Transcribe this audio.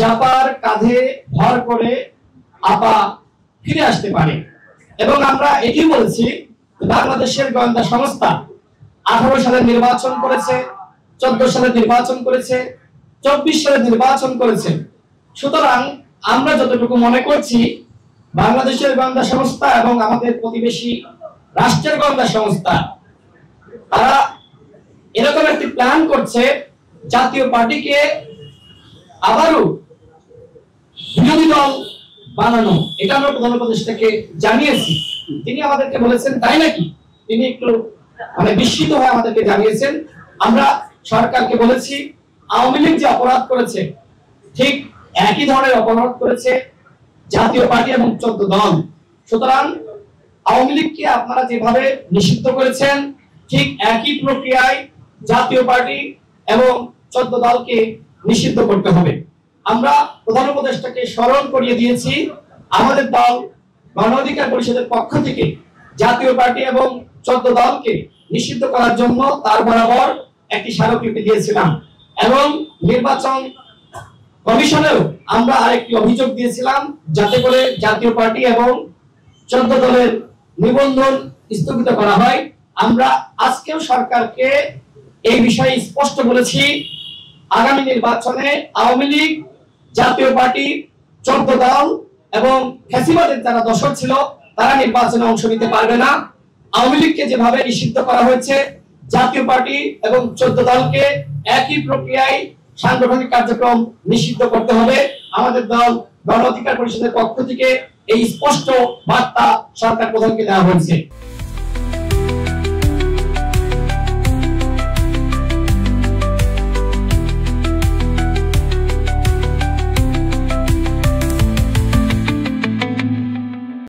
জাপার কাঁধে ভর করে আপা ফিরে আসতে পারে। এবং আমরা এটি বলেছি, বাংলাদেশের গোয়েন্দা সংস্থা 18 সালে নির্বাচন করেছে, 14 সালে নির্বাচন করেছে, 24 সালে নির্বাচন করেছে। সুতরাং আমরা যতটুকু মনে করছি, বাংলাদেশের গোয়েন্দা সংস্থা এবং আমাদের প্রতিবেশী রাষ্ট্রের গোয়েন্দা সংস্থা তারা এরকম একটি প্ল্যান করছে, জাতীয় পার্টিকে আবারও বিরোধী দল বানানো। এটা আমরা প্রধান উপদেষ্টাকে জানিয়েছি, তিনি আমাদেরকে বলেছেন তাই নাকি, তিনি একটু বিস্মিত হয়ে আমাদেরকে জানিয়েছেন। আমরা সরকারকে বলেছি আওয়ামী লীগ যে অপরাধ করেছে ঠিক একই ধরনের অপরাধ করেছে জাতীয় পার্টি এবং 14 দল। সুতরাং আওয়ামী লীগকে আপনারা যেভাবে নিষিদ্ধ করেছেন ঠিক একই প্রক্রিয়ায় জাতীয় পার্টি এবং 14 দলকে নিষিদ্ধ করতে হবে। আমরা প্রধান উপদেষ্টাকে স্মরণ করিয়ে দিয়েছি, আমাদের দল গণ অধিকার পরিষদের পক্ষ থেকে জাতীয় পার্টি এবং 14 দলকে নিষিদ্ধ করার জন্য তার বরাবর একটি স্মারকলিপি দিয়েছিলাম এবং নির্বাচন কমিশনেও আমরা আরেকটি অভিযোগ দিয়েছিলাম, যাতে করে জাতীয় পার্টি এবং 14 দলের নিবন্ধন স্থগিত করা হয়। আমরা আজকেও সরকারকে এই বিষয়ে স্পষ্ট বলেছি, আগামী নির্বাচনে আওয়ামী লীগ, জাতীয় পার্টি, 14 দল এবং ফ্যাসিবাদের যারা দশক ছিল তারা নির্বাচনে অংশ নিতে পারবে না। আওয়ামী লীগকে যেভাবে নিষিদ্ধ করা হয়েছে, জাতীয় পার্টি এবং 14 দলকে একই প্রক্রিয়ায় সাংগঠনিক কার্যক্রম নিষিদ্ধ করতে হবে। আমাদের দল গণ অধিকার পরিষদের পক্ষ থেকে এই স্পষ্ট বার্তা সরকার প্রধানকে দেওয়া হয়েছে।